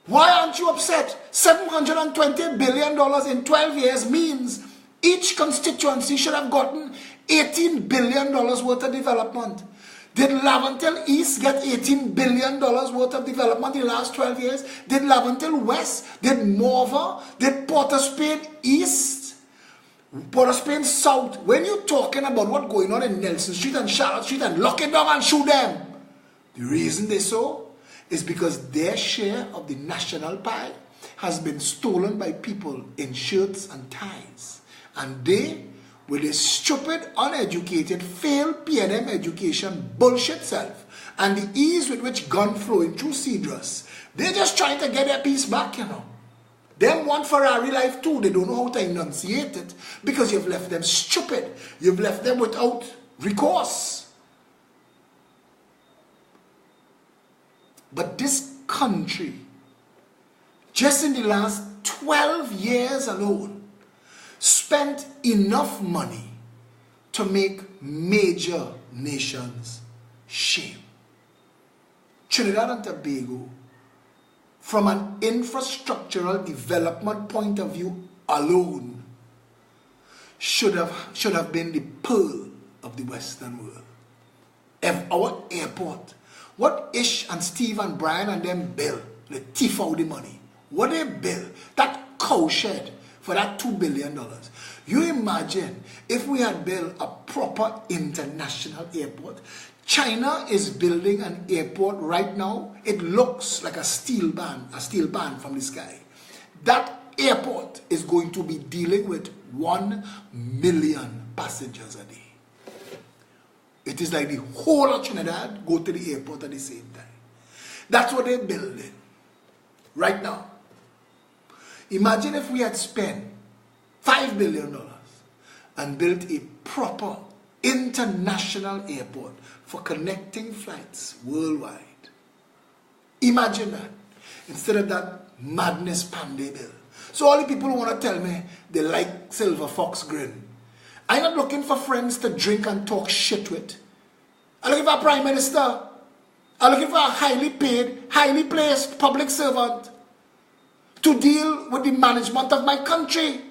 Why aren't you upset? $720 billion in 12 years means each constituency should have gotten $18 billion worth of development. Did Lavantel East get $18 billion worth of development in the last 12 years? Did Lavantel West? Did Morva? Did Port of Spain East? Port of Spain South? When you're talking about what's going on in Nelson Street and Charlotte Street and lock it down and shoot them, the reason they so is because their share of the national pie has been stolen by people in shirts and ties. And they, with a stupid, uneducated, failed PNM education bullshit self, and the ease with which gun flowing through Cedrus, they're just trying to get their piece back, you know. Them want Ferrari life too. They don't know how to enunciate it because you've left them stupid. You've left them without recourse. But this country, just in the last 12 years alone, spent enough money to make major nations shame. Trinidad and Tobago, from an infrastructural development point of view alone, should have been the pearl of the Western world. Our airport, what Ish and Steve and Brian and them built, They thief out the money. What they build, that cow shed for that $2 billion. You imagine if we had built a proper international airport. China is building an airport right now. It looks like a steel band from the sky. That airport is going to be dealing with 1 million passengers a day. It is like the whole of Trinidad go to the airport at the same time. That's what they're building right now. Imagine if we had spent $5 billion and built a proper international airport for connecting flights worldwide. Imagine that. Instead of that madness Panday bill. So all the people who want to tell me they like Silver Fox Grin, I'm not looking for friends to drink and talk shit with. I'm looking for a prime minister. I'm looking for a highly paid, highly placed public servant to deal with the management of my country.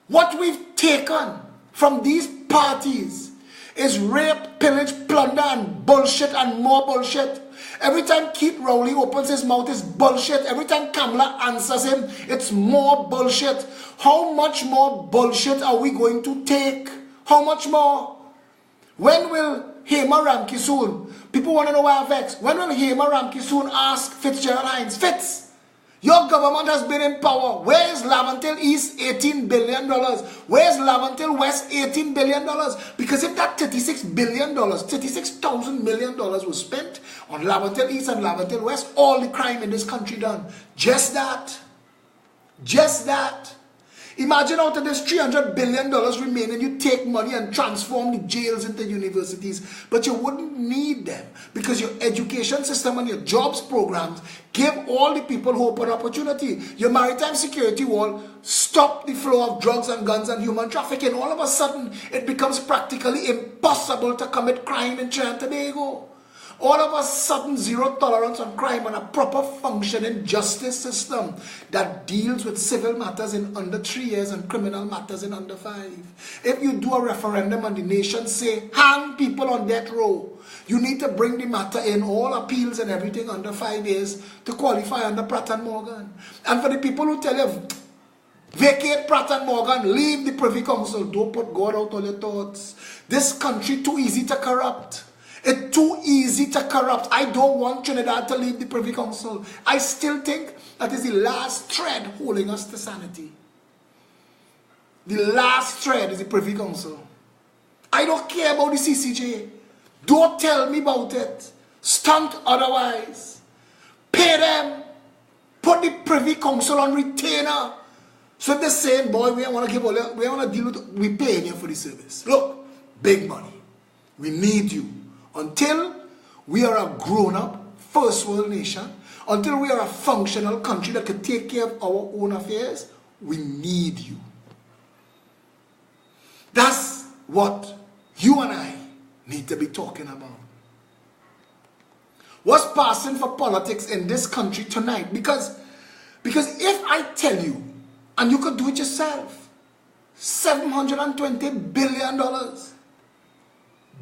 What we've taken from these parties is rape, pillage, plunder, and bullshit, and more bullshit. Every time Keith Rowley opens his mouth, it's bullshit. Every time Kamala answers him, it's more bullshit. How much more bullshit are we going to take? How much more? When will Hema Ramki soon? People want to know why I vex. When will Hema Ramki soon ask Fitzgerald Hines, Fitz, your government has been in power. Where is Laventille East $18 billion? Where is Laventille West $18 billion? Because if that $36 billion, $36,000 million was spent on Laventille East and Laventille West, all the crime in this country done. Just that. Just that. Imagine out of this $300 billion remaining, you take money and transform the jails into universities, but you wouldn't need them because your education system and your jobs programs give all the people hope and opportunity. Your maritime security wall stop the flow of drugs and guns and human trafficking. All of a sudden, it becomes practically impossible to commit crime in Trinidad and Tobago. All of a sudden, zero tolerance on crime and a proper functioning justice system that deals with civil matters in under 3 years and criminal matters in under 5. If you do a referendum and the nation say, hang people on death row, you need to bring the matter in, all appeals and everything under 5 years to qualify under Pratt and Morgan. And for the people who tell you, vacate Pratt and Morgan, leave the Privy Council, don't put God out all your thoughts. This country too easy to corrupt. It's too easy to corrupt. I don't want Trinidad to leave the Privy Council. I still think that is the last thread holding us to sanity. The last thread is the Privy Council. I don't care about the CCJ. Don't tell me about it. Stunt otherwise. Pay them. Put the Privy Council on retainer. So they're saying, boy, we want to give all that. We want to deal with, we paying you for the service. Look, big money. We need you. Until we are a grown-up first world nation, until we are a functional country that can take care of our own affairs, we need you. That's what you and I need to be talking about. What's passing for politics in this country tonight? Because if I tell you, and you could do it yourself, $720 billion.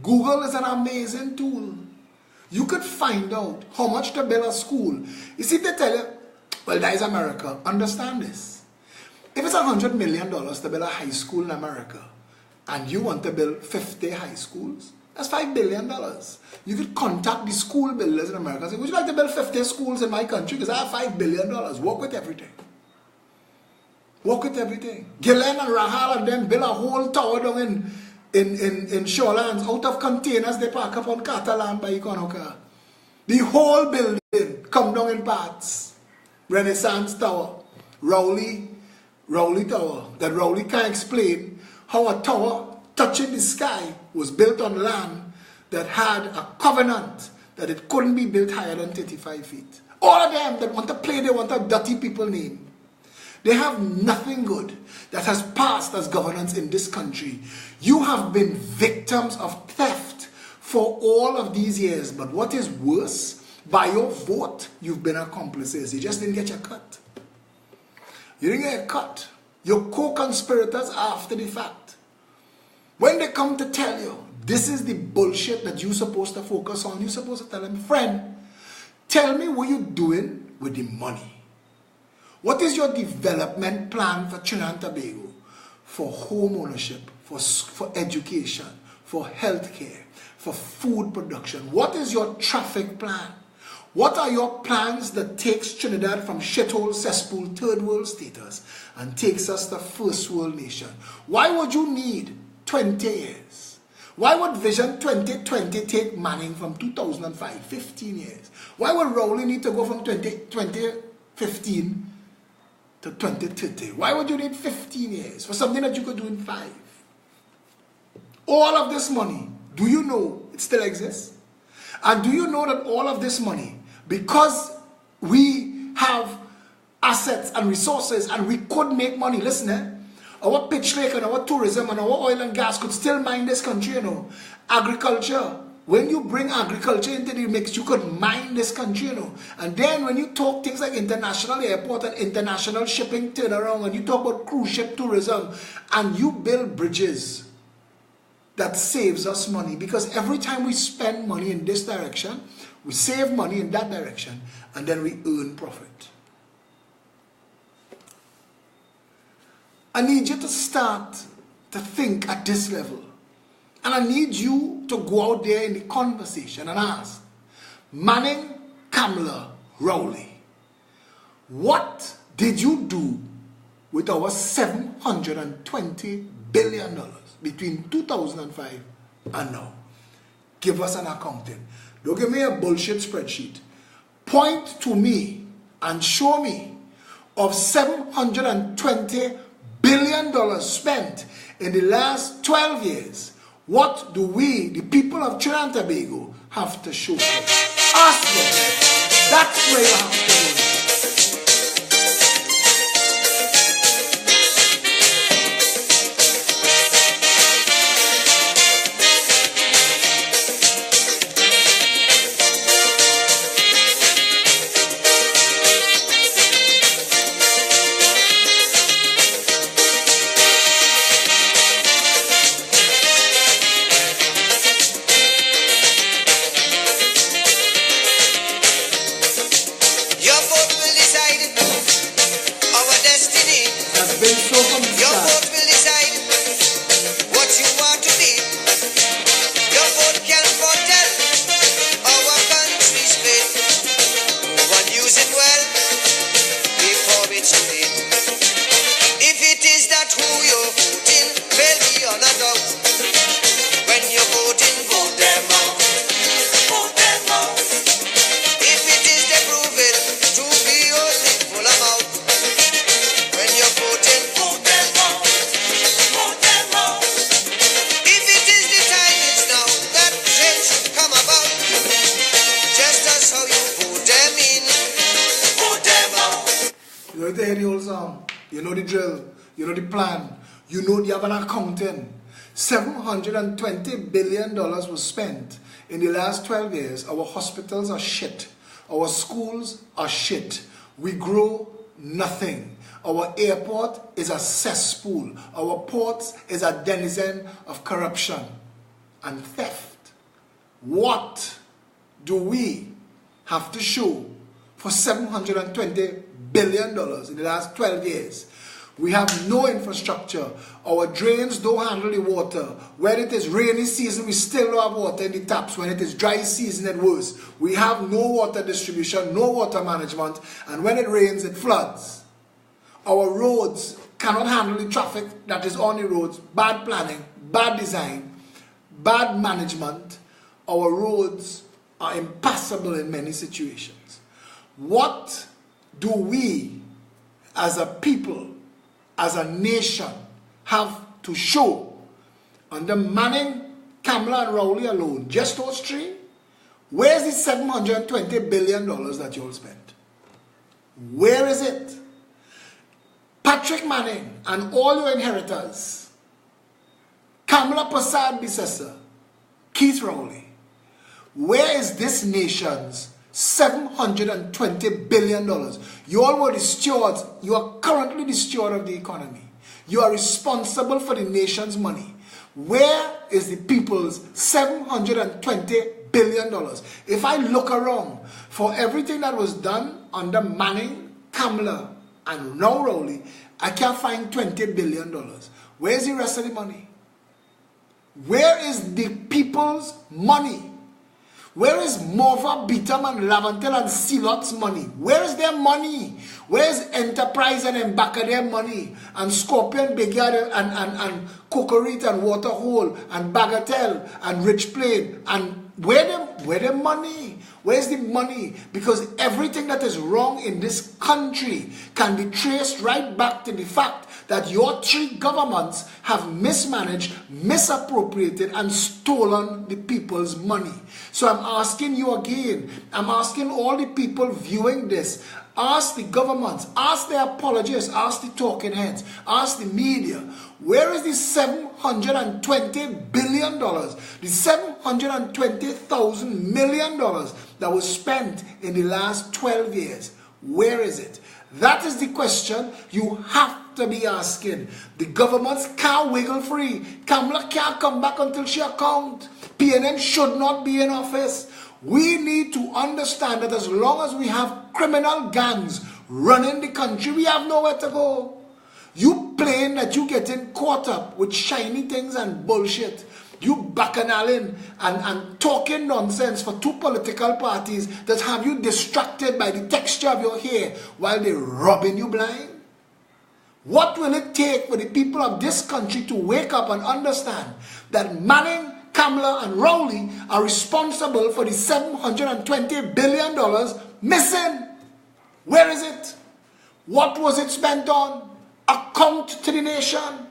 Google is an amazing tool. You could find out how much to build a school. You see, they tell you, well, that is America. Understand this. If it's $100 million to build a high school in America, and you want to build 50 high schools, that's $5 billion. You could contact the school builders in America and say, would you like to build 50 schools in my country? Because I have $5 billion. Work with everything. Work with everything. Gillen and Rahal and them build a whole tower down in shorelands out of containers they park up on Catalan by Econoca. The whole building come down in parts. Renaissance Tower, Rowley Tower. That Rowley can't explain how a tower touching the sky was built on land that had a covenant that it couldn't be built higher than 35 feet. All of them that want to play, they want a dirty people name. They have nothing good that has passed as governance in this country. You have been victims of theft for all of these years. But what is worse, by your vote, you've been accomplices. You just didn't get your cut. You didn't get your cut. Your co-conspirators after the fact. When they come to tell you, this is the bullshit that you're supposed to focus on, you're supposed to tell them, friend, Tell me what you're doing with the money. What is your development plan for Trinidad and Tobago? For home ownership, for education, for healthcare, for food production? What is your traffic plan? What are your plans that takes Trinidad from shithole, cesspool, third world status and takes us to first world nation? Why would you need 20 years? Why would Vision 2020 take Manning from 2005, 15 years? Why would Rowley need to go from 2015 to 2030? Why would you need 15 years for something that you could do in 5? All of this money, do you know it still exists? And do you know that all of this money, because we have assets and resources and we could make money, listen, our pitch lake and our tourism and our oil and gas could still mine this country, you know. Agriculture, when you bring agriculture into the mix, you could mine this country, you know. And then when you talk things like international airport and international shipping turnaround, and you talk about cruise ship tourism, and you build bridges, that saves us money. Because every time we spend money in this direction, we save money in that direction, and then we earn profit. I need you to start to think at this level. And I need you to go out there in the conversation and ask, Manning, Kamala, Rowley, what did you do with our $720 billion between 2005 and now? Give us an accounting. Don't give me a bullshit spreadsheet. Point to me and show me of $720 billion spent in the last 12 years. What do we, the people of Trinidad and Tobago, have to show for? Ask them. That's where you have to go. You know the drill, you know the plan, you know you have an accounting. $720 billion was spent in the last 12 years. Our hospitals are shit. Our schools are shit. We grow nothing. Our airport is a cesspool. Our ports is a denizen of corruption and theft. What do we have to show for $720 billion in the last 12 years? We have no infrastructure. Our drains don't handle the water. When it is rainy season, we still don't have water in the taps. When it is dry season, it's worse. We have no water distribution, no water management, and when it rains, it floods. Our roads cannot handle the traffic that is on the roads. Bad planning, bad design, bad management. Our roads are impassable in many situations. What do we, as a people, as a nation, have to show under Manning, Kamala and Rowley alone, just those three? Where's the $720 billion that you all spent? Where is it? Patrick Manning and all your inheritors, Kamala Prasad Bissessa, Keith Rowley, where is this nation's $720 billion? You all were the stewards. You are currently the steward of the economy. You are responsible for the nation's money. Where is the people's $720 billion. If I look around, for everything that was done under Manning, Kamala, and now Rowley, I can't find $20 billion. Where's the rest of the money? Where is the people's money? Where is Morva, Beetham, and Lavantel and Silot's money? Where is their money? Where is Enterprise and Embaka their money? And Scorpion, Big Yard, and Cocorite, and Waterhole, and Bagatelle, and Rich Plain? And where the money? Where's the money? Because everything that is wrong in this country can be traced right back to the fact that your three governments have mismanaged, misappropriated, and stolen the people's money. So I'm asking you again, I'm asking all the people viewing this, ask the governments, ask the apologists, ask the talking heads, ask the media, where is the $720 billion, the $720,000 million that was spent in the last 12 years? Where is it? That is the question you have to be asking. The governments can't wiggle free. Kamala can't come back until she account. PNM should not be in office. We need to understand that as long as we have criminal gangs running the country, we have nowhere to go. You claim that you getting caught up with shiny things and bullshit. You bacchanalian and talking nonsense for two political parties that have you distracted by the texture of your hair while they're robbing you blind. What will it take for the people of this country to wake up and understand that Manning, Kamala, and Rowley are responsible for the $720 billion missing? Where is it? What was it spent on? Account to the nation.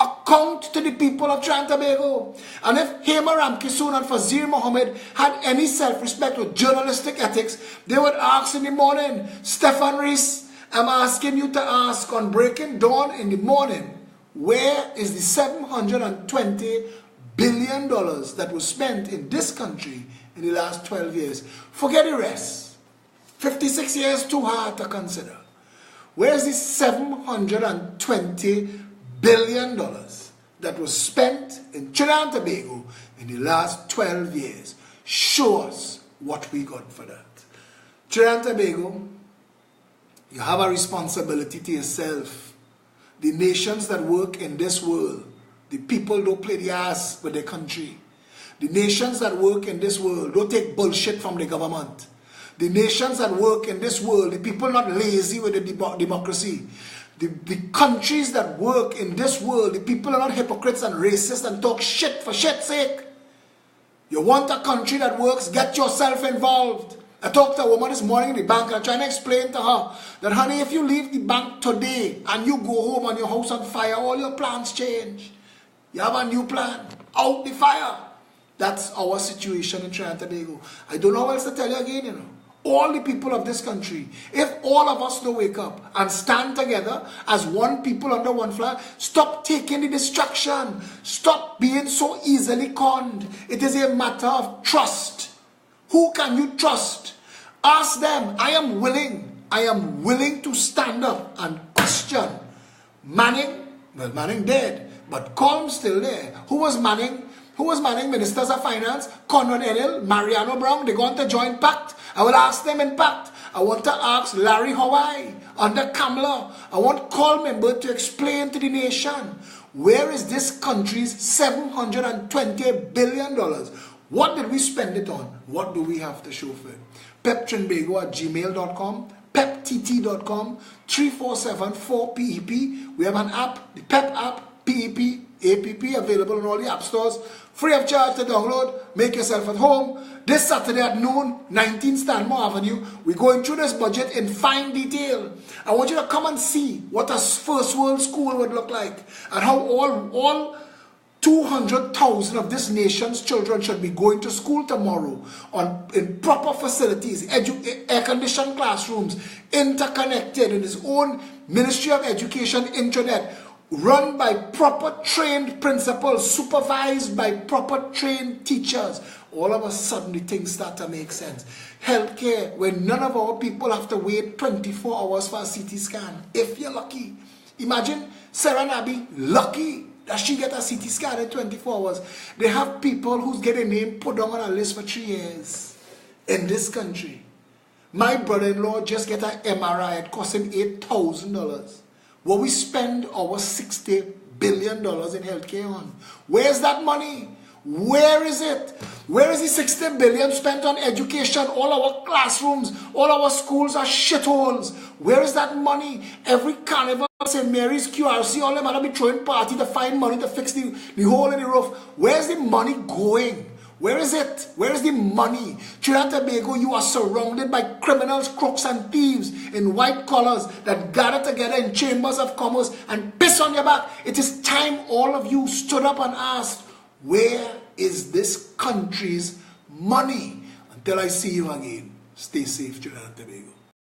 Account to the people of Trinidad and Tobago. And if Hema Ramkisoon and Fazir Mohammed had any self-respect or journalistic ethics, they would ask in the morning, Stefan Rees, I'm asking you to ask on Breaking Dawn in the morning, where is the $720 billion that was spent in this country in the last 12 years? Forget the rest. 56 years too hard to consider. Where is the $720 billion that was spent in Trinidad and Tobago in the last 12 years? Show us what we got for that. Trinidad and Tobago, you have a responsibility to yourself. The nations that work in this world, the people don't play the ass with their country. The nations that work in this world don't take bullshit from the government. The nations that work in this world, the people not lazy with the democracy. The countries that work in this world, the people are not hypocrites and racist and talk shit for shit's sake. You want a country that works, get yourself involved. I talked to a woman this morning in the bank and I'm trying to explain to her that, honey, if you leave the bank today and you go home and your house on fire, all your plans change. You have a new plan. Out the fire. That's our situation in Trinidad and Tobago. I don't know what else to tell you again, you know. All the people of this country, if all of us don't wake up and stand together as one people under one flag, stop taking the distraction. Stop being so easily conned. It is a matter of trust. Who can you trust? Ask them. I am willing to stand up and question. Manning, well, Manning dead, but Colm still there. Who was Manning? Who was Manning? Ministers of Finance, Conrad Enel, Mariano Brown, they going to join pact. I will ask them in pact. I want to ask Larry Hawaii under Kamala. I want Colm member to explain to the nation, where is this country's $720 billion? What did we spend it on? What do we have to show for it? peptrinbago@gmail.com, peptt.com, 347-4PEP. We have an app, the PEP app, PEP, APP, available on all the app stores. Free of charge to download. Make yourself at home. This Saturday at noon, 19 Stanmore Avenue, we're going through this budget in fine detail. I want you to come and see what a first world school would look like and how all 200,000 of this nation's children should be going to school tomorrow in proper facilities, air-conditioned classrooms, interconnected in his own Ministry of Education intranet, run by proper trained principals, supervised by proper trained teachers. All of a sudden the things start to make sense. Healthcare, where none of our people have to wait 24 hours for a CT scan, if you're lucky. Imagine Sarah Nabi, lucky Does she get a CT scan in 24 hours? They have people who's getting name put down on a list for 3 years in this country. My brother-in-law just get an MRI. It cost him $8,000. What we spend our $60 billion in healthcare on. Where's that money? Where is it? Where is the 60 billion spent on education? All our classrooms, all our schools are shitholes. Where is that money? Every carnival, St. Mary's, QRC, all them are be throwing party to find money to fix the hole in the roof. Where's the money going? Where is it? Where is the money? Trinidad and Tobago, you are surrounded by criminals, crooks, and thieves in white collars that gather together in chambers of commerce and piss on your back. It is time all of you stood up and asked, where is this country's money? Until I see you again, stay safe, Trinidad and Tobago.